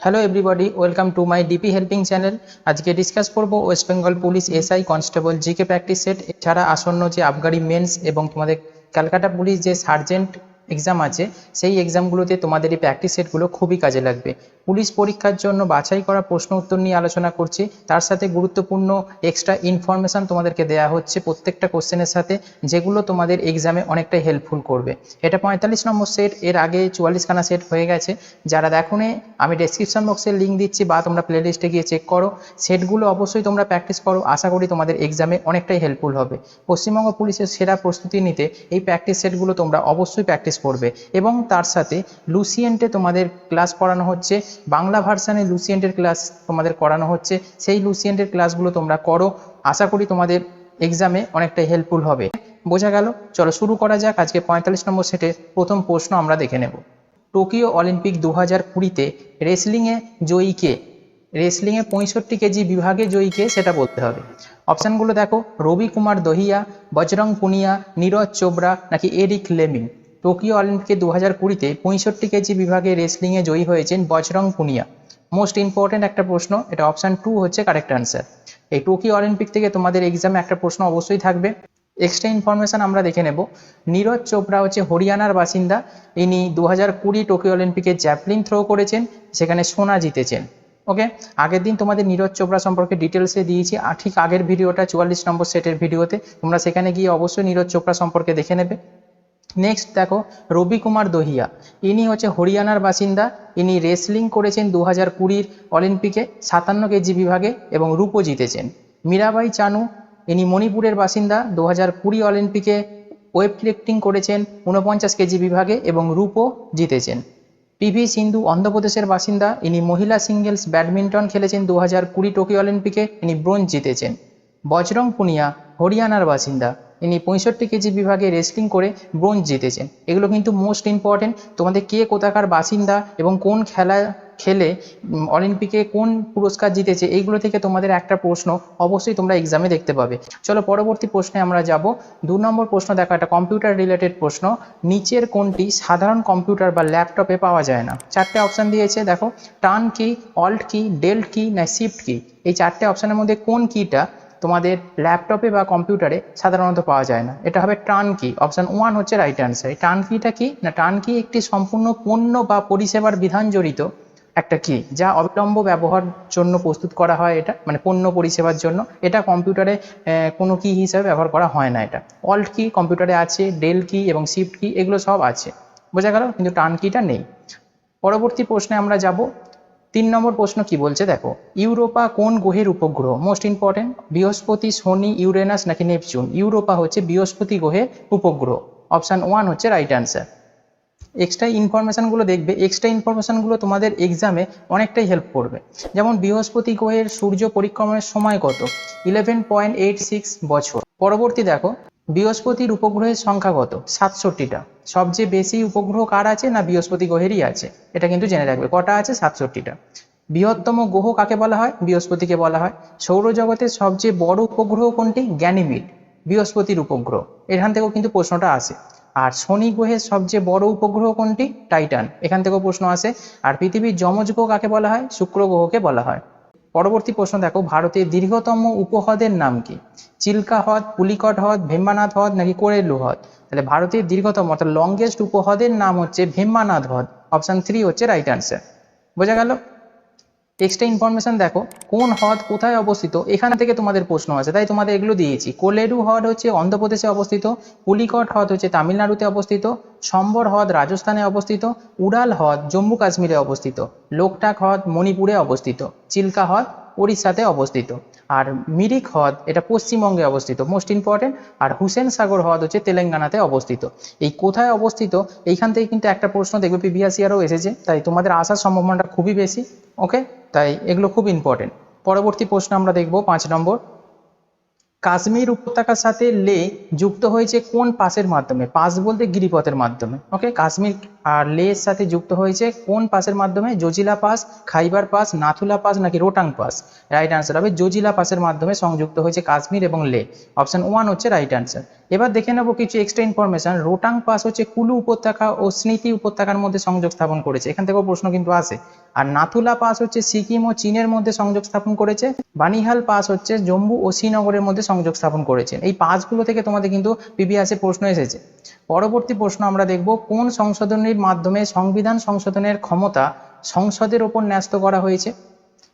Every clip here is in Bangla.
Hello everybody, welcome to my DP helping channel. আজকে ডিসকাস করব West Bengal police SI constable GK practice set, এছাড়া আসন্ন যে আবগারি মেন্স এবং তোমাদের ক্যালকাটা পুলিশ যে সার্জেন্ট এক্সাম আছে সেই এক্সামগুলোতে তোমাদের এই প্র্যাকটিস সেটগুলো খুবই কাজে লাগবে। পুলিশ পরীক্ষার জন্য বাছাই করা প্রশ্ন উত্তর নিয়ে আলোচনা করছি, তার সাথে গুরুত্বপূর্ণ এক্সট্রা ইনফরমেশান তোমাদেরকে দেওয়া হচ্ছে প্রত্যেকটা কোশ্চেনের সাথে, যেগুলো তোমাদের এক্সামে অনেকটাই হেল্পফুল করবে। এটা 45 নম্বর সেট, এর আগে 44খানা সেট হয়ে গেছে। যারা দেখোনি, আমি ডেসক্রিপশন বক্সের লিঙ্ক দিচ্ছি বা তোমরা প্লে লিস্টে গিয়ে চেক করো। সেটগুলো অবশ্যই তোমরা প্র্যাকটিস করো, আশা করি তোমাদের এক্সামে অনেকটাই হেল্পফুল হবে। পশ্চিমবঙ্গ পুলিশের সেরা প্রস্তুতি নিতে এই প্র্যাকটিস সেটগুলো তোমরা অবশ্যই প্র্যাকটিস করবে। এবং তার সাথে লুসিয়েন্টে তোমাদের ক্লাস করানো হচ্ছে, বাংলা ভার্সানে লুসিয়েন্টের ক্লাস তোমাদের করানো হচ্ছে, সেই লুসিয়েন্টের ক্লাসগুলো তোমরা করো, আশা করি তোমাদের এক্সামে অনেকটাই হেল্পফুল হবে। বোঝা গেল? চলো শুরু করা যাক। আজকে 45 নম্বর সেটে প্রথম প্রশ্ন আমরা দেখে নেব। টোকিও অলিম্পিক 2020-তে রেসলিংয়ে জয়ী কে? রেসলিংয়ে 65 কেজি বিভাগে জয়ী কে সেটা বলতে হবে। অপশানগুলো দেখো, রবি কুমার দহিয়া, বজরং পুনিয়া, নীরজ চোপড়া নাকি এরিক লেমিন। টোকিও অলিম্পিকে 2020-তে 65 কেজি বিভাগে রেসলিংয়ে জয়ী হয়েছেন বজরং পুনিয়া। মোস্ট ইম্পর্টেন্ট একটা প্রশ্ন, এটা অপশান 2 হচ্ছে কারেক্ট আনসার। এই টোকিও অলিম্পিক থেকে তোমাদের এক্সামে একটা প্রশ্ন অবশ্যই থাকবে। এক্সট্রা ইনফরমেশান আমরা দেখে নেব। নীরজ চোপড়া হচ্ছে হরিয়ানার বাসিন্দা। ইনি 2020 টোকিও অলিম্পিকে জ্যাভলিন থ্রো করেছেন, সেখানে সোনা জিতেছেন। ওকে, আগের দিন তোমাদের নীরজ চোপড়া সম্পর্কে ডিটেলসে দিয়েছি, ঠিক আগের ভিডিওটা 44 নম্বর সেটের ভিডিওতে, তোমরা সেখানে গিয়ে অবশ্যই নীরজ চোপড়া সম্পর্কে দেখে নেবে। নেক্সট দেখো, রবি কুমার দহিয়া, ইনি হচ্ছে হরিয়ানার বাসিন্দা। ইনি রেসলিং করেছেন 2020 অলিম্পিকে 57 কেজি বিভাগে এবং রূপও জিতেছেন। মীরাবাই চানু, ইনি মণিপুরের বাসিন্দা। 2020 অলিম্পিকে ওয়েট লিফটিং করেছেন 49 কেজি বিভাগে এবং রূপও জিতেছেন। পিভি সিন্ধু অন্ধ্রপ্রদেশের বাসিন্দা। ইনি মহিলা সিঙ্গেলস ব্যাডমিন্টন খেলেছেন 2020 টোকিও অলিম্পিকে, ইনি ব্রোঞ্জ জিতেছেন। বজরং পুনিয়া হরিয়ানার বাসিন্দা। ইনি 65 কেজি বিভাগে রেসলিং করে ব্রোঞ্জ জিতেছেন। এগুলো কিন্তু মোস্ট ইম্পর্টেন্ট, তোমাদের কে কোথাকার বাসিন্দা এবং কোন খেলা খেলে অলিম্পিকে কোন পুরস্কার জিতেছে, এইগুলো থেকে তোমাদের একটা প্রশ্ন অবশ্যই তোমরা এক্সামে দেখতে পাবে। চলো পরবর্তী প্রশ্নে আমরা যাব। 2 নম্বর প্রশ্ন দেখো, একটা কম্পিউটার রিলেটেড প্রশ্ন। নিচের কোনটি সাধারণ কম্পিউটার বা ল্যাপটপে পাওয়া যায় না? 4টে অপশান দিয়েছে দেখো, টার্ন কি, অল্ট কি, ডেল্ট কি না শিফট কি। এই 4টে অপশানের মধ্যে কোন কিটা তোমাদের ল্যাপটপে বা কম্পিউটারে সাধারণত পাওয়া যায় না? এটা হবে টার্ন কি। অপশান 1 হচ্ছে রাইট অ্যান্সার। এই টার্ন কিটা কি না, টার্ন কি একটি সম্পূর্ণ পণ্য বা পরিষেবার বিধান জড়িত একটা কি, যা অবিলম্ব ব্যবহার জন্য প্রস্তুত করা হয়। এটা মানে পণ্য পরিষেবার জন্য, এটা কম্পিউটারে কোনো কি হিসাবে ব্যবহার করা হয় না। এটা অল্ট কি কম্পিউটারে আছে, ডেল কি এবং শিফট কি এগুলো সব আছে, বোঝা গেল, কিন্তু টার্ন কিটা নেই। পরবর্তী প্রশ্নে আমরা যাব। 3 নম্বর প্রশ্ন কি বলছে দেখো, ইউরোপা কোন গ্রহের উপগ্রহ? মোস্ট ইম্পর্টেন্ট, বৃহস্পতি, শনি, ইউরেনাস নাকি নেপচুন। ইউরোপা হচ্ছে বৃহস্পতি গ্রহের উপগ্রহ। অপশান 1 হচ্ছে রাইট অ্যান্সার। এক্সট্রা ইনফরমেশানগুলো দেখবে, এক্সট্রা ইনফরমেশানগুলো তোমাদের এক্সামে অনেকটাই হেল্প করবে। যেমন বৃহস্পতি গ্রহের সূর্য পরিক্রমণের সময় কত? 11.86 বছর। পরবর্তী দেখো, বৃহস্পতির উপগ্রহের সংখ্যা কত? 67টা। সবচেয়ে বেশি উপগ্রহ কার আছে না বৃহস্পতি গ্রহেরই আছে, এটা কিন্তু জেনে রাখবে। কটা আছে? 67টা। বৃহত্তম গ্রহ কাকে বলা হয়? বৃহস্পতিকে বলা হয়। সৌরজগতের সবচেয়ে বড় উপগ্রহ কোনটি? গ্যানিমিড, বৃহস্পতির উপগ্রহ। এখান থেকেও কিন্তু প্রশ্নটা আসে। আর শনি গ্রহের সবচেয়ে বড় উপগ্রহ কোনটি? টাইটান, এখান থেকেও প্রশ্ন আসে। আর পৃথিবীর যমজ গ্রহ কাকে বলা হয়? শুক্র গ্রহকে বলা হয়। পরবর্তী প্রশ্ন দেখো, ভারতের দীর্ঘতম উপহ্রদের নাম কি? চিল্কা হ্রদ, পুলিকট হ্রদ, ভেম্বানাথ হ্রদ নাকি কোরেলু হ্রদ। তাহলে ভারতের দীর্ঘতম অর্থাৎ লংগেস্ট উপহ্রদের নাম হচ্ছে ভেম্বানাথ হ্রদ। অপশান 3 হচ্ছে রাইট অ্যান্সার। বোঝা গেল? এক্সট্রা ইনফরমেশন দেখো, কোন হ্রদ কোথায় অবস্থিত, এখান থেকে তোমাদের প্রশ্ন আছে, তাই তোমাদের এগুলো দিয়েছি। কোলেরু হ্রদ হচ্ছে অন্ধ্রপ্রদেশে অবস্থিত, পুলিকট হ্রদ হচ্ছে তামিলনাড়ুতে অবস্থিত, সম্বর হ্রদ রাজস্থানে অবস্থিত, উড়াল হ্রদ জম্মু কাশ্মীরে অবস্থিত, লোকটাক হ্রদ মণিপুরে অবস্থিত, চিল্কা হ্রদ ওড়িশাতে অবস্থিত, আর মিরিক হ্রদ এটা পশ্চিমবঙ্গে অবস্থিত, মোস্ট ইম্পর্টেন্ট। আর হুসেন সাগর হ্রদ হচ্ছে তেলেঙ্গানাতে অবস্থিত। এই কোথায় অবস্থিত, এইখান থেকে কিন্তু একটা প্রশ্ন দেখবে প্রিভিয়াস ইয়ারও এসেছে, তাই তোমাদের আসার সম্ভাবনাটা খুবই বেশি। ওকে, তাই এগুলো খুব ইম্পর্টেন্ট। পরবর্তী প্রশ্ন আমরা দেখব 5 নম্বর। কাশ্মীর উপত্যকার সাথে লে যুক্ত হয়েছে কোন পাসের মাধ্যমে? পাস বলতে গিরিপথের মাধ্যমে। ওকে, কাশ্মীর আর লের সাথে যুক্ত হয়েছে কোন পাসের মাধ্যমে? জজিলা পাস, খাইবার পাস, নাথুলা পাস নাকি রোটাং পাস? রাইট আনসার হবে জজিলা পাসের মাধ্যমে সংযুক্ত হয়েছে কাশ্মীর এবং লে। অপশন 1 হচ্ছে রাইট আনসার। এবার দেখে নেব কিছু এক্সট্রা ইনফরমেশন। রোটাং পাস হচ্ছে কুলু উপত্যকা ও স্মৃতি উপত্যকার মধ্যে সংযোগ স্থাপন করেছে, এখান থেকেও প্রশ্ন কিন্তু আসে। আর নাথুলা পাস হচ্ছে সিকিম ও চীনের মধ্যে সংযোগ স্থাপন করেছে। বানিহাল পাস হচ্ছে জম্মু ও শ্রীনগরের মধ্যে সংযোগ স্থাপন করেছে। এই পাসগুলো থেকে তোমাদের কিন্তু প্রিভিয়াসে প্রশ্ন এসেছে। পরবর্তী প্রশ্ন আমরা দেখব, কোন সংশোধনীর মাধ্যমে সংবিধান সংশোধনের ক্ষমতা সংসদের ওপর ন্যস্ত করা হয়েছে?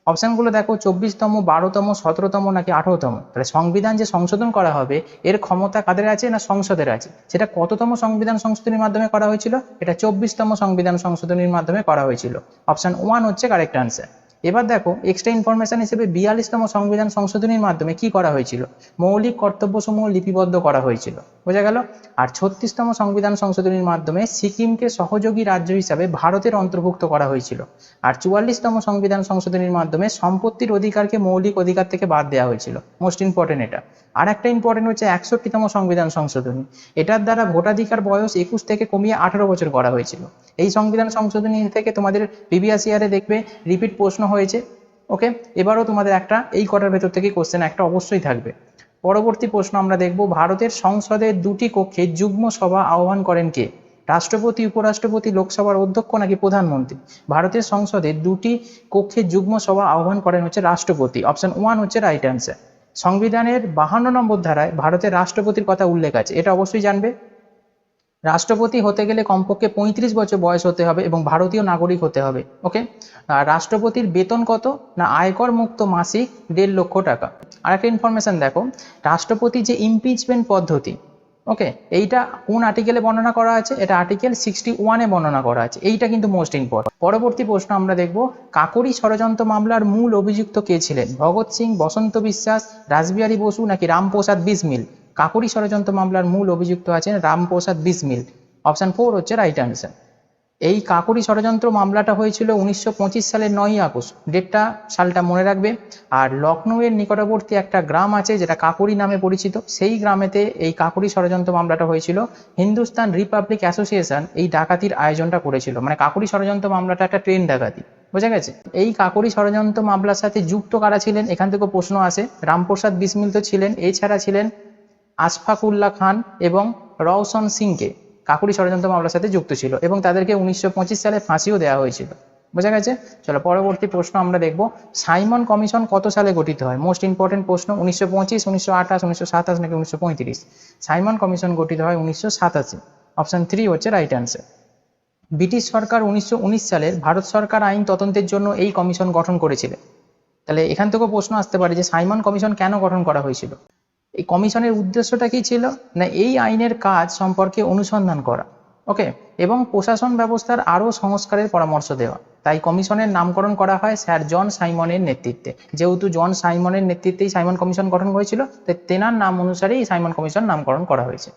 অপশনগুলো দেখো, 24তম, 12তম, 17তম নাকি 18তম। তাহলে সংবিধান যে সংশোধন করা হবে এর ক্ষমতা কাদের আছে? না সংসদের আছে। সেটা কততম সংবিধান সংশোধনীর মাধ্যমে করা হয়েছিল? এটা 24তম সংবিধান সংশোধনীর মাধ্যমে করা হয়েছিল। অপশন 1 হচ্ছে কারেক্ট আনসার। এবার দেখো এক্সট্রা ইনফরমেশন হিসেবে 42তম সংবিধান সংশোধনীর মাধ্যমে কি করা হয়েছিল? মৌলিক কর্তব্যসমূহ লিপিবদ্ধ করা হয়েছিল, বোঝা গেল। আর 36তম সংবিধান সংশোধনীর মাধ্যমে সিকিমকে সহযোগী রাজ্য হিসাবে ভারতের অন্তর্ভুক্ত করা হয়েছিল। আর 44তম সংবিধান সংশোধনীর মাধ্যমে সম্পত্তির অধিকারকে মৌলিক অধিকার থেকে বাদ দেওয়া হয়েছিল। মোস্ট ইম্পর্টেন্ট এটা। আর একটা ইম্পর্টেন্ট হচ্ছে 61তম সংবিধান সংশোধনী। এটার দ্বারা ভোটাধিকার বয়স 21 থেকে কমিয়ে 18 বছর করা হয়েছিল। এই সংবিধান সংশোধনী থেকে তোমাদের প্রিভিয়াস ইয়ারে দেখবে রিপিট প্রশ্ন হয়েছে। ওকে, এবারও তোমাদের একটা এই কটার ভেতর থেকে কোশ্চেন একটা অবশ্যই থাকবে। পরবর্তী প্রশ্ন আমরা দেখব, ভারতের সংসদের দুটি কক্ষে যুগ্ম সভা আহ্বান করেন কে? রাষ্ট্রপতি, উপরাষ্ট্রপতি, লোকসভার অধ্যক্ষ নাকি প্রধানমন্ত্রী? ভারতের সংসদে দুটি কক্ষে যুগ্ম সভা আহ্বান করেন হচ্ছে রাষ্ট্রপতি। অপশন 1 হচ্ছে রাইট অ্যান্সার। সংবিধানের 52 নম্বর ধারায় ভারতের রাষ্ট্রপতির কথা উল্লেখ আছে, এটা অবশ্যই জানবে। রাষ্ট্রপতি হতে গেলে কমপক্ষে 35 বছর বয়স হতে হবে এবং ভারতীয় নাগরিক হতে হবে। ওকে, আর রাষ্ট্রপতির বেতন কত? না আয়কর মুক্ত মাসিক 1.5 লক্ষ টাকা। আর একটা ইনফরমেশন দেখো, রাষ্ট্রপতি যে ইমপিচমেন্ট পদ্ধতি, ওকে, এইটা কোন আর্টিকেলে বর্ণনা করা আছে? এটা আর্টিকেল 61-এ বর্ণনা করা আছে। এইটা কিন্তু মোস্ট ইম্পর্টেন্ট। পরবর্তী প্রশ্ন আমরা দেখব, কাকোরি ষড়যন্ত্র মামলার মূল অভিযুক্ত কে ছিলেন? ভগৎ সিং, বসন্ত বিশ্বাস, রাসবিহারী বসু নাকি রামপ্রসাদ বিসমিল? কাকোরি ষড়যন্ত্র মামলার মূল অভিযুক্ত আছেন রামপ্রসাদ বিসমিল। অপশন 4 হচ্ছে রাইট আনসার। এই কাকোরি ষড়যন্ত্র মামলাটা হয়েছিল 1925 সালের 9ই আগস্ট। ডেটটা, সালটা মনে রাখবে। আর লখনৌয়ের নিকটবর্তী একটা গ্রাম আছে যেটা কাকোরি নামে পরিচিত, সেই গ্রামেতে এই কাকোরি ষড়যন্ত্র মামলাটা হয়েছিল। হিন্দুস্তান রিপাবলিক অ্যাসোসিয়েশন এই ডাকাতির আয়োজনটা করেছিল। মানে কাকোরি ষড়যন্ত্র মামলাটা একটা ট্রেন ডাকাতি, বোঝা গেছে। এই কাকোরি ষড়যন্ত্র মামলার সাথে যুক্ত কারা ছিলেন? এখান থেকেও প্রশ্ন আসে। রামপ্রসাদ বিসমিল তো ছিলেন, এছাড়া ছিলেন আশফাকুল্লাহ খান এবং রওশন সিংকে কাকোরি ষড়যন্ত্র মামলার সাথে যুক্ত ছিল এবং তাদেরকে 1925 সালে ফাঁসিও দেওয়া হয়েছিল, বোঝা গেছে। চলো পরবর্তী প্রশ্ন আমরা দেখব, সাইমন কমিশন কত সালে গঠিত হয়? মোস্ট ইম্পর্টেন্ট প্রশ্ন। 1925, 1928, 1927 নাকি 1935? সাইমন কমিশন গঠিত হয় 1987। অপশন 3 হচ্ছে রাইট অ্যান্সার। ব্রিটিশ সরকার 1919 সালের ভারত সরকার আইন তদন্তের জন্য এই কমিশন গঠন করেছিলেন। তাহলে এখান থেকেও প্রশ্ন আসতে পারে যে সাইমন কমিশন কেন গঠন করা হয়েছিল? এই কমিশনের উদ্দেশ্যটা কি ছিল? না এই আইনের কাজ সম্পর্কে অনুসন্ধান করা, ওকে, এবং প্রশাসন ব্যবস্থার আরও সংস্কারের পরামর্শ দেওয়া। তাই কমিশনের নামকরণ করা হয় স্যার জন সাইমনের নেতৃত্বে। যেহেতু জন সাইমনের নেতৃত্বেই সাইমন কমিশন গঠন হয়েছিল, তাই তেনার নাম অনুসারেই সাইমন কমিশন নামকরণ করা হয়েছে।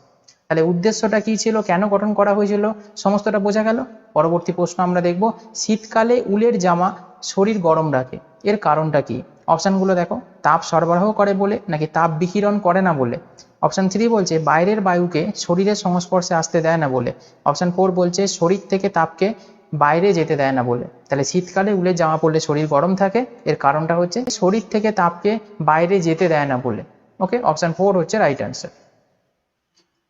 তাহলে উদ্দেশ্যটা কি ছিল, কেন গঠন করা হয়েছিল, সমস্তটা বোঝা গেল। পরবর্তী প্রশ্ন আমরা দেখব, শীতকালে উলের জামা শরীর গরম রাখে, এর কারণটা কি? অপশানগুলো দেখো, তাপ সরবরাহ করে বলে নাকি তাপ বিকিরণ করে না বলে? অপশান 3 বলছে বাইরের বায়ুকে শরীরের সংস্পর্শে আসতে দেয় না বলে। অপশান 4 বলছে শরীর থেকে তাপকে বাইরে যেতে দেয় না বলে। তাহলে শীতকালে উলের জামা পরলে শরীর গরম থাকে, এর কারণটা হচ্ছে শরীর থেকে তাপকে বাইরে যেতে দেয় না বলে। ওকে, অপশান 4 হচ্ছে রাইট অ্যান্সার।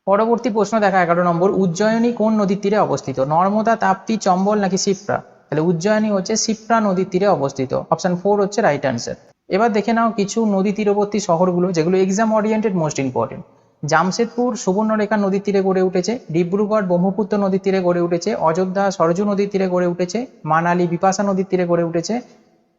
পরবর্তী প্রশ্ন দেখা 11 নম্বর, উজ্জয়িনী কোন নদীর তীরে অবস্থিত? নর্মদা, তাপ্তি, চম্বল নাকি শিপ্রা? তাহলে উজ্জয়িনী হচ্ছে শিপ্রা নদীর তীরে অবস্থিত। অপশন 4 হচ্ছে রাইট অ্যান্সার। এবার দেখে নাও কিছু নদী তীরবর্তী শহরগুলো যেগুলো exam oriented most important. Jamshedpur Subarnarekha নদীর তীরে গড়ে উঠেছে, ডিব্রুগড় ব্রহ্মপুত্র নদীর তীরে গড়ে উঠেছে, অযোধ্যা সরজু নদীর তীরে গড়ে উঠেছে, মানালি বিপাশা নদীর তীরে গড়ে উঠেছে,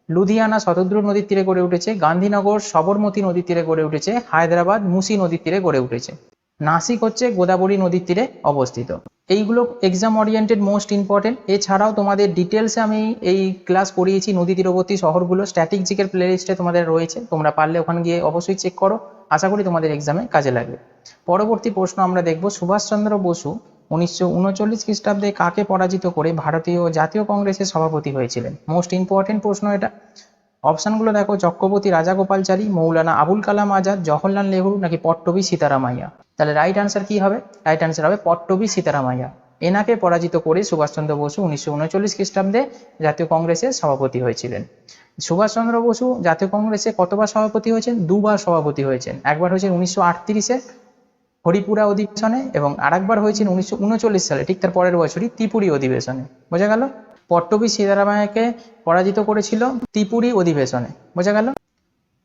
লুধিয়ানা শতদ্রু নদীর তীরে গড়ে উঠেছে, গান্ধীনগর সবরমতী নদীর তীরে গড়ে উঠেছে, হায়দ্রাবাদ মুসি নদীর তীরে গড়ে উঠেছে, নাসিক হচ্ছে গোদাবরী নদীর তীরে অবস্থিত। এইগুলো এক্সাম ওরিয়েন্টেড মোস্ট ইম্পর্টেন্ট। এছাড়াও তোমাদের ডিটেলসে আমি এই ক্লাস করিয়েছি নদী তীরবর্তী শহরগুলো, স্ট্যাটিক জিকের প্লেলিস্টে তোমাদের রয়েছে, তোমরা পারলে ওখানে গিয়ে অবশ্যই চেক করো। আশা করি তোমাদের এক্সামে কাজে লাগবে। পরবর্তী প্রশ্ন আমরা দেখব, সুভাষচন্দ্র বসু 1939 খ্রিস্টাব্দে কাকে পরাজিত করে ভারতীয় জাতীয় কংগ্রেসের সভাপতি হয়েছিলেন? মোস্ট ইম্পর্টেন্ট প্রশ্ন এটা। অপশানগুলো দেখো, চক্রবর্তী রাজাগোপালচারী, মৌলানা আবুল কালাম আজাদ, জওহরলাল নেহরু নাকি পট্টবী সীতারামাইয়া? তাহলে রাইট আনসার কি হবে? রাইট আনসার হবে পট্টবী সীতারামাইয়া। এনাকে পরাজিত করে সুভাষচন্দ্র বসু 1939 খ্রিস্টাব্দে জাতীয় কংগ্রেসের সভাপতি হয়েছিলেন। সুভাষচন্দ্র বসু জাতীয় কংগ্রেসে কতবার সভাপতি হয়েছেন? দুবার সভাপতি হয়েছেন। একবার হয়েছেন 1938-এ হরিপুরা অধিবেশনে এবং আরেকবার হয়েছেন 1939 সালে, ঠিক তার পরের বছরই ত্রিপুরী অধিবেশনে। বোঝা গেল? পট্টবী সীতারামাইয়াকে পরাজিত করেছিল ত্রিপুরী অধিবেশনে। বোঝা গেল?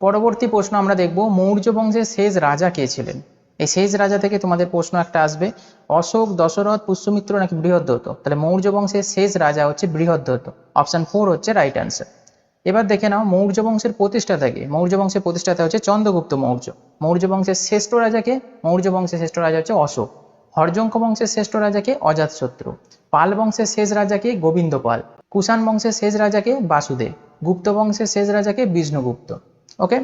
পরবর্তী প্রশ্ন আমরা দেখব, মৌর্য বংশের শেষ রাজা কে ছিলেন? এই শেষ রাজা থেকে তোমাদের প্রশ্ন একটা আসবে, অশোক, দশরথ, পুষ্যমিত্র নাকি বৃহদ্রথ? তাহলে মৌর্য বংশের শেষ রাজা হচ্ছে বৃহদ্রথ। অপশন 4 হচ্ছে রাইট অ্যান্সার। এবার দেখে নাও মৌর্য বংশের প্রতিষ্ঠাতা কে? মৌর্য বংশের প্রতিষ্ঠাতা হচ্ছে চন্দ্রগুপ্ত মৌর্য। মৌর্য বংশের শ্রেষ্ঠ রাজাকে? মৌর্য বংশের শ্রেষ্ঠ রাজা হচ্ছে অশোক। হর্যঙ্ক বংশের শ্রেষ্ঠ রাজাকে? অজাতশত্রু। পাল বংশের শেষ রাজাকে? গোবিন্দ পাল। কুষাণ বংশের শেষ রাজাকে? বাসুদেব। গুপ্ত বংশের শেষ রাজাকে? বিষ্ণুগুপ্ত। ওকে,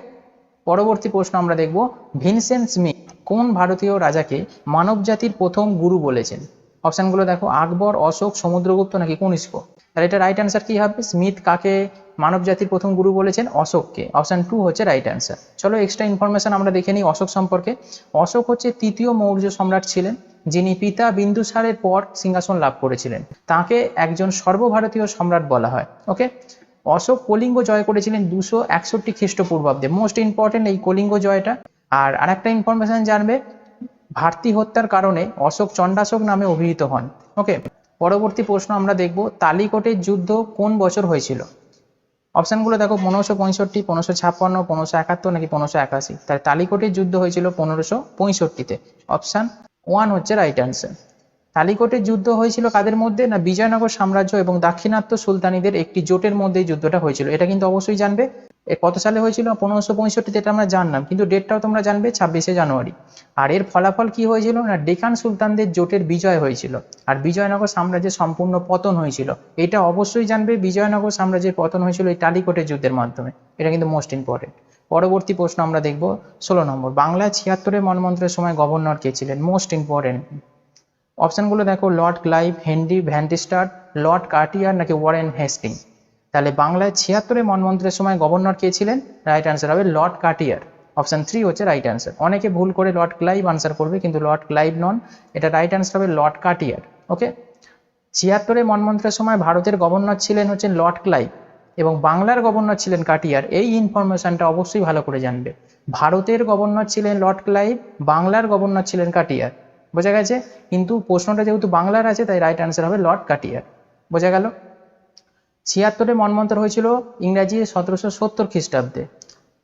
পরবর্তী প্রশ্ন আমরা দেখব, ভিনসেন্ট স্মিথ কোন ভারতীয় রাজাকে মানব জাতির প্রথম গুরু বলেছেন? অপশনগুলো দেখো, আকবর, অশোক, সমুদ্রগুপ্ত নাকি কনিষ্ক? তাহলে এটা রাইট অ্যান্সার কি হবে? স্মিথ কাকে মানব জাতির প্রথম গুরু বলেছেন? অশোককে। অপশন 2 হচ্ছে রাইট অ্যান্সার। চলো এক্সট্রা ইনফরমেশন আমরা দেখে নিই অশোক সম্পর্কে। অশোক হচ্ছে তৃতীয় মৌর্য সম্রাট ছিলেন, যিনি পিতা বিন্দুসারের পর সিংহাসন লাভ করেছিলেন। তাকে একজন সর্বভারতীয় সম্রাট বলা হয়। ওকে, অশোক কলিঙ্গ জয় করেছিলেন 261 খ্রিস্টপূর্বাব্দে। মোস্ট ইম্পর্টেন্ট এই কলিঙ্গ জয়টা। আর আরেকটা ইনফরমেশন জানবে, ভারতী হত্যার কারণে অশোক চণ্ডাশোক নামে অভিহিত হন। ওকে, পরবর্তী প্রশ্ন আমরা দেখব, তালিকটের যুদ্ধ কোন বছর হয়েছিল? অপশনগুলো দেখো, 1565, 1556, 1571 নাকি 1581? তাহলে তালিকটের যুদ্ধ হয়েছিল 1565-তে। অপশন 1 হচ্ছে রাইট অ্যান্সার। তালিকটের যুদ্ধ হয়েছিল কাদের মধ্যে? না বিজয়নগর সাম্রাজ্য এবং দাক্ষিণাত্য সুলতানিদের একটি জোটের মধ্যে এই যুদ্ধটা হয়েছিল। এটা কিন্তু অবশ্যই জানবে। কত সালে হয়েছিল? 1565-তে, এটা আমরা জানলাম, কিন্তু ডেটটাও তোমরা জানবে 26শে জানুয়ারি। আর এর ফলাফল কি হয়েছিল? না ডেকান সুলতানদের জোটের বিজয় হয়েছিল আর বিজয়নগর সাম্রাজ্যের সম্পূর্ণ পতন হয়েছিল। এটা অবশ্যই জানবে, বিজয়নগর সাম্রাজ্যের পতন হয়েছিল এই তালিকটের যুদ্ধের মাধ্যমে। এটা কিন্তু মোস্ট ইম্পর্টেন্ট। পরবর্তী প্রশ্ন আমরা দেখব 16 নম্বর, বাংলায় 76-এর মন্বন্তরের সময় গভর্নর কে ছিলেন? Most important. অপশনগুলো দেখো, Lord Clive, Henry Vansittart, Lord Cartier নাকি ওয়ারেন হেস্টিং? তাহলে বাংলায় 76-এর মন্বন্তরের সময় গভর্নর কে ছিলেন? রাইট অ্যান্সার হবে লর্ড কার্টিয়ার। অপশন 3 হচ্ছে রাইট অ্যান্সার। অনেকে ভুল করে লর্ড ক্লাইভ আনসার করবে, কিন্তু লর্ড ক্লাইভ নন, এটা রাইট অ্যান্সার হবে লর্ড কার্টিয়ার। ওকে, 76-এর মন্বন্তরের সময় ভারতের গভর্নর ছিলেন হচ্ছেন লর্ড ক্লাইভ এবং বাংলার গভর্নর ছিলেন কার্টিয়ার। এই ইনফরমেশনটা অবশ্যই ভালো করে জানবে। ভারতের গভর্নর ছিলেন লর্ড ক্লাইভ, বাংলার গভর্নর ছিলেন কার্টিয়ার। বোঝা গেছে? কিন্তু প্রশ্নটা যেহেতু বাংলার আছে তাই রাইট অ্যান্সার হবে লর্ড কার্টিয়ার। বোঝা গেল? 76-এর মন্বন্তর হয়েছিল ইংরাজি 1770 খ্রিস্টাব্দে।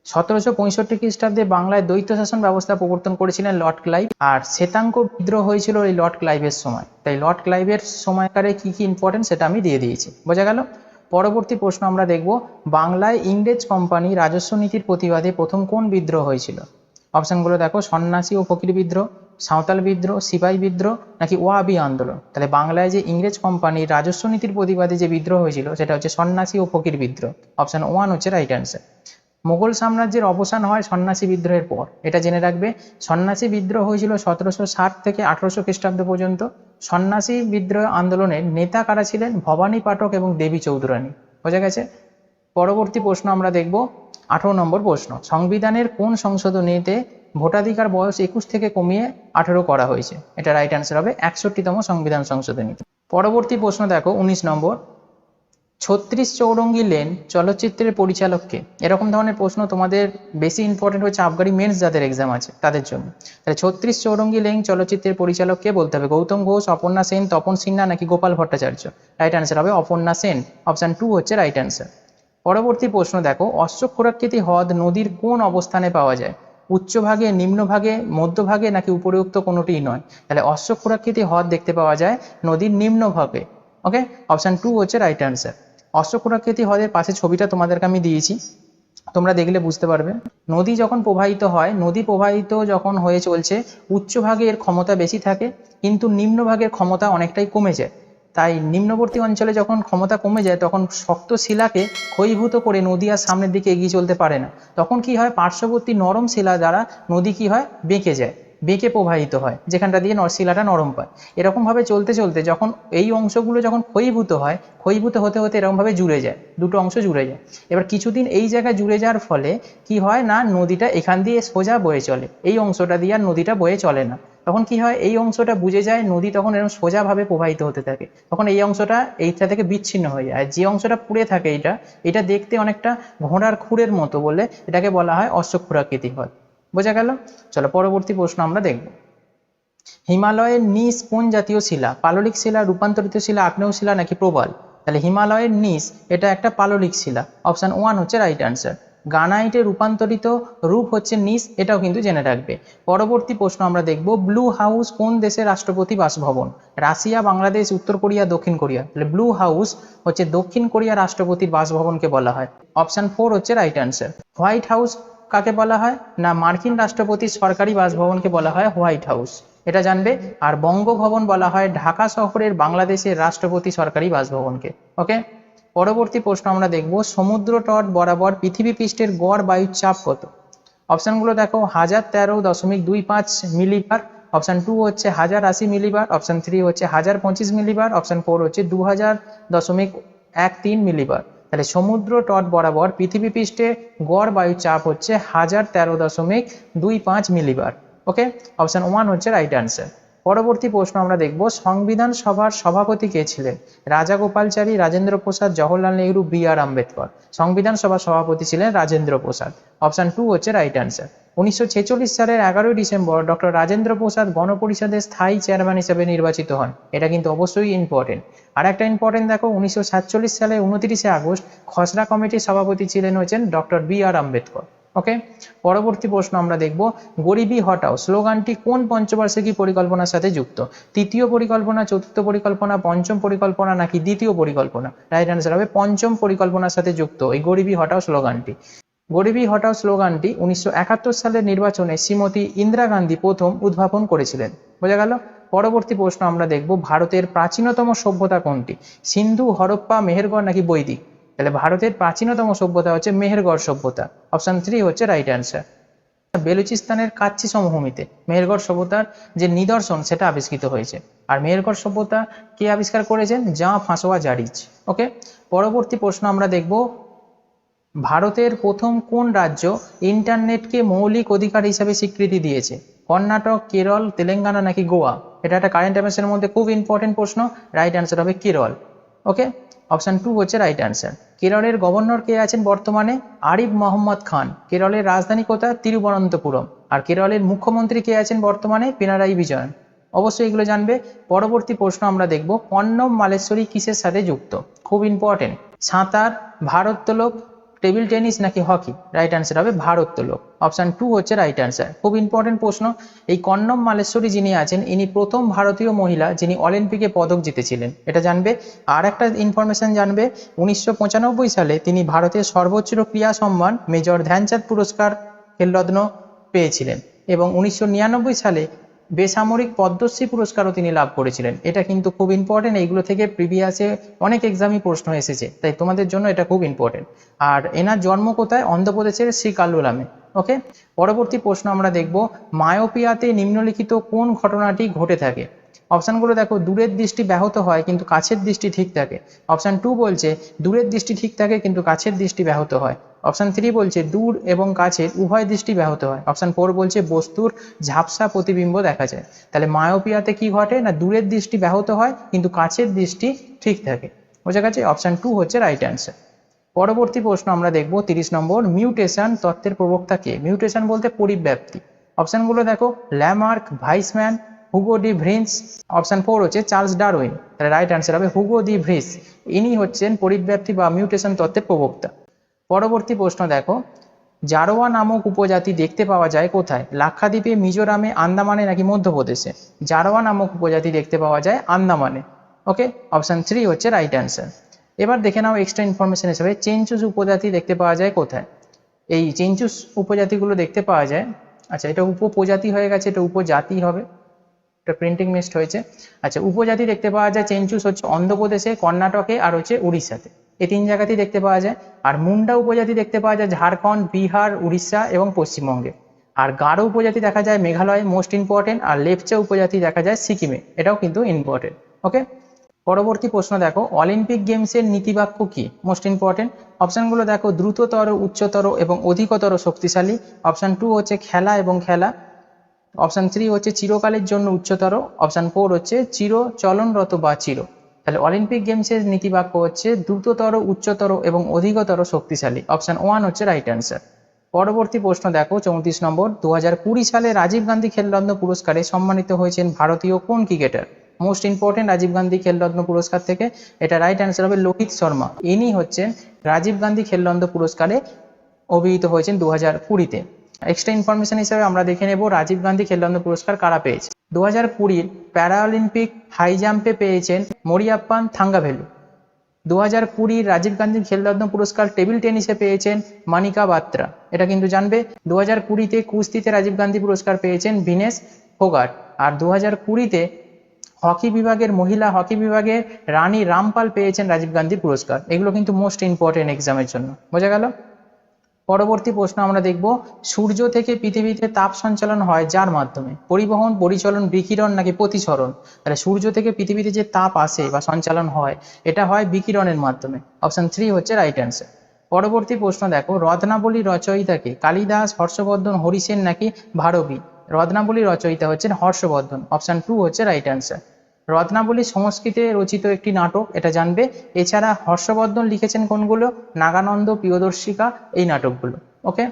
1765 খ্রিস্টাব্দে বাংলায় দ্বৈত শাসন ব্যবস্থা প্রবর্তন করেছিলেন লর্ড ক্লাইভ, আর শ্বেতাঙ্গ বিদ্রোহ হয়েছিল এই লর্ড ক্লাইভের সময়। তাই লর্ড ক্লাইভের সময়কারে কি কি ইম্পর্টেন্ট সেটা আমি দিয়ে দিয়েছি। বোঝা গেল? পরবর্তী প্রশ্ন আমরা দেখব, বাংলায় ইংরেজ কোম্পানি রাজস্ব নীতির প্রতিবাদে প্রথম কোন বিদ্রোহ হয়েছিল? অপশনগুলো দেখো, সন্ন্যাসী ও ফকির বিদ্রোহ, সাঁওতাল বিদ্রোহ, সিপাহী বিদ্রোহ নাকি ওয়াহাবি আন্দোলন? তাহলে বাংলায় যে ইংরেজ কোম্পানির রাজস্ব নীতির প্রতিবাদে যে বিদ্রোহ হয়েছিল সেটা হচ্ছে সন্ন্যাসী ও ফকির বিদ্রোহ। অপশন 1 হচ্ছে রাইট অ্যান্সার। মোগল সাম্রাজ্যের অবসান হয় সন্ন্যাসী বিদ্রোহের পর, এটা জেনে রাখবে। সন্ন্যাসী বিদ্রোহ হয়েছিল 1760 থেকে 1800 খ্রিস্টাব্দ পর্যন্ত। সন্ন্যাসী বিদ্রোহ আন্দোলনের নেতা কারা ছিলেন? ভবানী পাঠক এবং দেবী চৌধুরানী। বোঝা গেছে? পরবর্তী প্রশ্ন আমরা দেখব 18 নম্বর প্রশ্ন, সংবিধানের কোন সংশোধনীতে ভোটাধিকার বয়স 21 থেকে কমিয়ে 18 করা হয়েছে? এটা রাইট অ্যান্সার হবে 61তম সংবিধান সংশোধনী। পরবর্তী প্রশ্ন দেখো 19 নম্বর, 36 চৌরঙ্গী লেন চলচ্চিত্রের পরিচালককে? এরকম ধরনের প্রশ্ন তোমাদের বেশি ইম্পর্টেন্ট হচ্ছে আবগারি মেন্স যাদের এক্সাম আছে তাদের জন্য। তাহলে 36 চৌরঙ্গী লেন চলচ্চিত্রের পরিচালককে বলতে হবে? গৌতম ঘোষ, অপর্ণা সেন, তপন সিনহা নাকি গোপাল ভট্টাচার্য? রাইট অ্যান্সার হবে অপর্ণা সেন। অপশন 2 হচ্ছে রাইট অ্যান্সার। পরবর্তী প্রশ্ন দেখো, অশ্বক্ষুরাকৃতি হ্রদ নদীর কোন অবস্থানে পাওয়া যায়? উচ্চভাগে, নিম্নভাগে, মধ্যভাগে নাকি উপরিউক্ত কোনোটিই নয়? তাহলে অশ্বক্ষুরাকৃতি হ্রদ দেখতে পাওয়া যায় নদীর নিম্নভাগে। ওকে, অপশন 2 হচ্ছে রাইট অ্যান্সার। অশ্বক্ষুরাকৃতি হ্রদের পাশে ছবিটা তোমাদেরকে আমি দিয়েছি, তোমরা দেখলে বুঝতে পারবে। নদী যখন প্রবাহিত হয়, নদী প্রবাহিত যখন হয়ে চলছে, উচ্চভাগে এর ক্ষমতা বেশি থাকে কিন্তু নিম্নভাগের ক্ষমতা অনেকটাই কমে যায়। তাই নিম্নবর্তী অঞ্চলে যখন ক্ষমতা কমে যায় তখন শক্ত শিলাকে ক্ষয়ীভূত করে নদী আর সামনের দিকে এগিয়ে চলতে পারে না। তখন কি হয়? পার্শ্ববর্তী নরম শিলা দ্বারা নদী কি হয়? বেঁকে যায়। বেঁকে প্রবাহিত হয়, যেখানটা দিয়ে শিলাটা নরম পায়। এরকমভাবে চলতে চলতে যখন এই অংশগুলো যখন ক্ষয়ীভূত হয়, ক্ষয়ীভূত হতে হতে এরকমভাবে জুড়ে যায়, দুটো অংশ জুড়ে যায়। এবার কিছুদিন এই জায়গায় জুড়ে যাওয়ার ফলে কি হয় না, নদীটা এখান দিয়ে সোজা বয়ে চলে, এই অংশটা দিয়ে আর নদীটা বয়ে চলে না। তখন কি হয়, এই অংশটা বুঝে যায়, নদী তখন এরকম সোজাভাবে প্রবাহিত হতে থাকে, তখন এই অংশটা এইটা থেকে বিচ্ছিন্ন হয়ে যায়। আর যে অংশটা পুড়ে থাকে এটা দেখতে অনেকটা ঘোড়ার খুরের মতো বলে এটাকে বলা হয় অশ্বক্ষুরাকৃতি হয়। বোঝা গেল? চলো পরবর্তী প্রশ্ন আমরা দেখব। হিমালয়ের নিচ কোন জাতীয় শিলা? পাললিক শিলা, রূপান্তরিত শিলা, আগ্নেয় শিলা নাকি প্রবাল? তাহলে হিমালয়ের নিচ এটা একটা পাললিক শিলা, অপশন 1 হচ্ছে রাইট অ্যান্সার। গ্রানাইটের রূপান্তরিত রূপ হচ্ছে নিচ, এটাও কিন্তু জেনে রাখবে। পরবর্তী প্রশ্ন আমরা দেখব, ব্লু হাউস কোন দেশের রাষ্ট্রপতি বাসভবন? রাশিয়া, বাংলাদেশ, উত্তর কোরিয়া, দক্ষিণ কোরিয়া? তাহলে ব্লু হাউস হচ্ছে দক্ষিণ কোরিয়া রাষ্ট্রপতির বাসভবনকে বলা হয়, অপশন 4 হচ্ছে রাইট অ্যান্সার। হোয়াইট হাউস কাকে বলা হয় না, মার্কিন রাষ্ট্রপতির সরকারি বাসভবনকে বলা হয় হোয়াইট হাউস, এটা জানবে। আর বঙ্গভবন বলা হয় ঢাকা শহরের বাংলাদেশের রাষ্ট্রপতি সরকারি বাসভবনকে। ওকে, পরবর্তী প্রশ্ন আমরা দেখব, সমুদ্র তট বরাবর পৃথিবী পৃষ্ঠের গড় বায়ুর চাপ কত? অপশনগুলো দেখো, 1013.25 মিলিবার, অপশন 2 হচ্ছে 1080 মিলিবার, অপশন 3 হচ্ছে 1025 মিলিবার, অপশন 4 হচ্ছে 2000.13 মিলিবার। তাহলে সমুদ্র তট বরাবর পৃথিবী পৃষ্ঠে গড় বায়ু চাপ হচ্ছে 1013.25 মিলিবার। ওকে, অপশন 1 হচ্ছে রাইট অ্যান্সার। পরবর্তী প্রশ্ন আমরা দেখব, সংবিধান সভার সভাপতি কে ছিলেন? রাজা গোপালচারী, রাজেন্দ্র প্রসাদ, জওহরলাল নেহরু, বি.আর. আম্বেদকর? সংবিধান সভার সভাপতি ছিলেন রাজেন্দ্র প্রসাদ, অপশন 2 হচ্ছে রাইট অ্যান্সার। 1946 সালের 11ই ডিসেম্বর ডক্টর রাজেন্দ্র প্রসাদ গণপরিষদের স্থায়ী চেয়ারম্যান হিসেবে নির্বাচিত হন, এটা কিন্তু অবশ্যই ইম্পর্টেন্ট। আর একটা ইম্পর্টেন্ট দেখো, 1947 সালে 29শে আগস্ট খসড়া কমিটির সভাপতি ছিলেন হচ্ছেন ডক্টর বি.আর. আম্বেদকর। ওকে, পরবর্তী প্রশ্ন আমরা দেখব, গরিবি হটাও স্লোগানটি কোন পঞ্চবার্ষিকী পরিকল্পনার সাথে যুক্ত? তৃতীয় পরিকল্পনা, চতুর্থ পরিকল্পনা, পঞ্চম পরিকল্পনা নাকি দ্বিতীয় পরিকল্পনা? রাইট অ্যান্সার হবে পঞ্চম পরিকল্পনার সাথে যুক্ত এই গরিবি হটাও স্লোগানটি। গরিবি হটাও স্লোগানটি 1971 সালের নির্বাচনে শ্রীমতী ইন্দিরা গান্ধী প্রথম উদ্ভাবন করেছিলেন। বোঝা গেল? পরবর্তী প্রশ্ন আমরা দেখব, ভারতের প্রাচীনতম সভ্যতা কোনটি? সিন্ধু, হরপ্পা, মেহেরগড় নাকি বৈদিক? তাহলে ভারতের প্রাচীনতম সভ্যতা হচ্ছে মেহেরগড় সভ্যতা, অপশন 3 হচ্ছে রাইট অ্যান্সার। বেলুচিস্তানের কাচ্চি সমভূমিতে মেহেরগড় সভ্যতার যে নিদর্শন সেটা আবিষ্কৃত হয়েছে। আর মেহেরগড় সভ্যতা কে আবিষ্কার করেছেন? জাঁ ফাঁসোয়া জারিজ। ওকে, পরবর্তী প্রশ্ন আমরা দেখব, ভারতের প্রথম কোন রাজ্য ইন্টারনেটকে মৌলিক অধিকার হিসাবে স্বীকৃতি দিয়েছে? কর্ণাটক, কেরল, তেলেঙ্গানা নাকি গোয়া? এটা একটা কারেন্ট অ্যাফেয়ার্সের মধ্যে খুব ইম্পর্টেন্ট প্রশ্ন, রাইট অ্যান্সার হবে কেরল। ওকে, অপশন 2 হচ্ছে রাইট অ্যান্সার। কেরলের গভর্নর কে আছেন বর্তমানে? আরিফ মোহাম্মদ খান। কেরলের রাজধানী কোথায়? তিরুবনন্তপুরম। আর কেরলের মুখ্যমন্ত্রী কে আছেন বর্তমানে? পিনারাই বিজয়ন। অবশ্যই এগুলো জানবে। পরবর্তী প্রশ্ন আমরা দেখব, পণ্যম মালেশ্বরী কিসের সাথে যুক্ত? খুব ইম্পর্টেন্ট। সাঁতার, ভারোত্তোলক, টেবিল টেনিস নাকি হকি? রাইট অ্যান্সার হবে ভারোত্তোলক, অপশন 2 হচ্ছে রাইট অ্যান্সার। খুব ইম্পর্টেন্ট প্রশ্ন। এই কন্নম মালেশ্বরী যিনি আছেন ইনি প্রথম ভারতীয় মহিলা যিনি অলিম্পিকে পদক জিতেছিলেন, এটা জানবে। আর একটা ইনফরমেশন জানবে, 1995 সালে তিনি ভারতের সর্বোচ্চ ক্রীড়া সম্মান মেজর ধ্যানচাঁদ পুরস্কার খেলরত্ন পেয়েছিলেন এবং 1999 সালে বেসামরিক পদ্মশ্রী পুরস্কারও তিনি লাভ করেছিলেন। এটা কিন্তু খুব ইম্পর্টেন্ট, এইগুলো থেকে প্রিভিয়াসে অনেক এক্সামই প্রশ্ন এসেছে, তাই তোমাদের জন্য এটা খুব ইম্পর্টেন্ট। আর এনার জন্ম কোথায়? অন্ধ্রপ্রদেশের শ্রীকাকুলামে। ওকে, পরবর্তী প্রশ্ন আমরা দেখব, মায়োপিয়াতে নিম্নলিখিত কোন ঘটনাটি ঘটে থাকে? অপশানগুলো দেখো, দূরের দৃষ্টি ব্যাহত হয় কিন্তু কাছের দৃষ্টি ঠিক থাকে। অপশান 2 বলছে দূরের দৃষ্টি ঠিক থাকে কিন্তু কাছের দৃষ্টি ব্যাহত হয়। অপশান 3 বলছে দূর এবং কাছের উভয় দৃষ্টি ব্যাহত হয়। অপশান 4 বলছে বস্তুর ঝাপসা প্রতিবিম্ব দেখা যায়। তাহলে মায়োপিয়াতে কি ঘটে না, দূরের দৃষ্টি ব্যাহত হয় কিন্তু কাছের দৃষ্টি ঠিক থাকে। বোঝা গেছে? অপশান 2 হচ্ছে রাইট অ্যান্সার। পরবর্তী প্রশ্ন আমরা দেখব 30 নম্বর, মিউটেশন তত্ত্বের প্রবক্তা কে? মিউটেশন বলতে পরিব্যাপ্তি। অপশানগুলো দেখো, Lamarck, Weismann, Hugo de Vries. Option 4 হচ্ছে চার্লস ডারউইন। তাহলে রাইট অ্যান্সার হবে হুগো ডি ভ্রিন্স, ইনি হচ্ছেন পরিব্যাপ্তি বা মিউটেশন তত্ত্বের প্রবক্তা। পরবর্তী প্রশ্ন দেখো, জারোয়া নামক উপজাতি দেখতে পাওয়া যায় কোথায়? লাক্ষাদ্বীপে, মিজোরামে, আন্দামানে নাকি মধ্যপ্রদেশে? জারোয়া নামক উপজাতি দেখতে পাওয়া যায় আন্দামানে। ওকে, অপশান 3 হচ্ছে রাইট অ্যান্সার। এবার দেখে নাও এক্সট্রা ইনফরমেশন হিসেবে, চেঞ্চুস উপজাতি দেখতে পাওয়া যায় কোথায়? এই চেঞ্চুস উপজাতিগুলো দেখতে পাওয়া যায়, আচ্ছা এটা উপপ্রজাতি হয়ে গেছে, এটা উপজাতি হবে, এটা প্রিন্টিং মিস্টেক হয়েছে। আচ্ছা, উপজাতি দেখতে পাওয়া যায় চেঞ্চুস হচ্ছে অন্ধ্রপ্রদেশে, কর্ণাটকে আর হচ্ছে উড়িষ্যাতে, এই 3 জায়গাতেই দেখতে পাওয়া যায়। আর মুন্ডা উপজাতি দেখতে পাওয়া যায় ঝাড়খণ্ড, বিহার, উড়িষ্যা এবং পশ্চিমবঙ্গে। আর গারো উপজাতি দেখা যায় মেঘালয়ে, মোস্ট ইম্পর্টেন্ট। আর লেপচা উপজাতি দেখা যায় সিকিমে, এটাও কিন্তু ইম্পর্টেন্ট। ওকে, পরবর্তী প্রশ্ন দেখো, অলিম্পিক গেমসের নীতিবাক্য কি? Most important. অপশনগুলো দেখো, দ্রুততর, উচ্চতর এবং অধিকতর শক্তিশালী। অপশন 2 হচ্ছে খেলা এবং খেলা। অপশন 3 হচ্ছে চিরকালের জন্য উচ্চতর। অপশন 4 হচ্ছে চির চলনরত বা চির। তাহলে অলিম্পিক গেমসের নীতিবাক্য হচ্ছে দ্রুততর, উচ্চতর এবং অধিকতর শক্তিশালী। অপশন 1 হচ্ছে রাইট অ্যান্সার। পরবর্তী প্রশ্ন দেখো, 34 নম্বর, 2020 সালে রাজীব গান্ধী খেলরত্ন পুরস্কারে সম্মানিত হয়েছেন ভারতীয় কোন cricketer? Most important, Rajiv Gandhi Khelratna পুরস্কার থেকে এটা রাইট অ্যান্সার হবে লোহিত শর্মা। ইনি হচ্ছেন রাজীব গান্ধী খেলরত্ন পুরস্কারে অভিহিত হয়েছেন 2020-তে। এক্সট্রা ইনফরমেশন হিসেবে আমরা দেখে নেব রাজীব গান্ধী খেলরত্ন পুরস্কার কারা পেয়েছে। 2020 প্যারাঅলিম্পিক হাই জাম্পে পেয়েছেন মরিয়াপ্পান থাঙ্গাভেলু। 2020 রাজীব গান্ধী খেলরত্ন পুরস্কার টেবিল টেনিসে পেয়েছেন মানিকা বাত্রা, এটা কিন্তু জানবে। 2020-তে কুস্তিতে রাজীব গান্ধী পুরস্কার পেয়েছেন ভিনেস ফোগাট। আর 2020-তে হকি বিভাগের, মহিলা হকি বিভাগে রানী রামপাল পেয়েছেন রাজীব গান্ধী পুরস্কার। এগুলো কিন্তু মোস্ট ইম্পর্টেন্ট এক্সামের জন্য, বোঝা গেল। পরবর্তী প্রশ্ন আমরা দেখব, সূর্য থেকে পৃথিবীতে তাপ সঞ্চালন হয় যার মাধ্যমে? পরিবহন, পরিচলন, বিকিরণ নাকি প্রতিসরণ? তাহলে সূর্য থেকে পৃথিবীতে যে তাপ আসে বা সঞ্চালন হয়, এটা হয় বিকিরণের মাধ্যমে। অপশন 3 হচ্ছে রাইট অ্যান্সার। পরবর্তী প্রশ্ন দেখো, রত্নাবলী রচয়িতাকে? কালিদাস, হর্ষবর্ধন, হরিসেন নাকি ভারবী? রত্নাবলী রচয়িতা হচ্ছেন হর্ষবর্ধন। অপশন 2 হচ্ছে রাইট অ্যান্সার। রত্নাবলী সংস্কৃতে রচিত একটি নাটক, এটা জানবে। এছাড়া হর্ষবর্ধন লিখেছেন কোনগুলো? নাগানন্দ, প্রিয়দর্শিকা, এই নাটকগুলো। ওকে,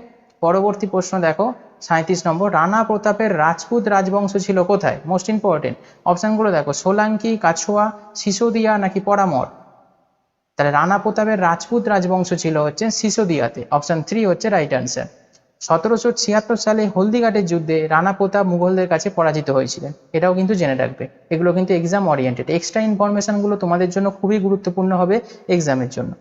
পরবর্তী প্রশ্ন দেখো, 37 নম্বর, রানা প্রতাপের রাজপুত রাজবংশ ছিল কোথায়? Most important. অপশনগুলো দেখো, সোলাঙ্কি, কাছোয়া, সিসোদিয়া নাকি পরামর? তাহলে রানা প্রতাপের রাজপুত রাজবংশ ছিল হচ্ছে সিসোদিয়াতে। অপশন 3 হচ্ছে রাইট অ্যান্সার। 1776 সালে হলদিঘাটের যুদ্ধে রানা প্রতাপ মুঘলদের কাছে পরাজিত হয়েছিলেন, এটাও কিন্তু জেনে রাখবে। এগুলো কিন্তু এক্সাম ওরিয়েন্টেড। এক্সট্রা ইনফরমেশনগুলো তোমাদের জন্য খুবই গুরুত্বপূর্ণ হবে এক্সামের জন্য।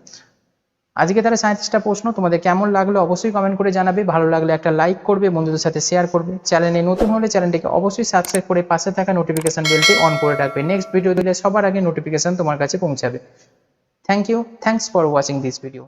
আজকে তাহলে 37টা প্রশ্ন তোমাদের কেমন লাগলো অবশ্যই কমেন্ট করে জানাবে। ভালো লাগলে একটা লাইক করবে, বন্ধুদের সাথে শেয়ার করবে। চ্যানেলে নতুন হলে চ্যানেলটিকে অবশ্যই সাবস্ক্রাইব করে পাশে থাকা নোটিফিকেশন বেলটি অন করে রাখবে। নেক্সট ভিডিও দিলে সবার আগে নোটিফিকেশন তোমার কাছে পৌঁছাবে। Thank you, thanks for watching this video.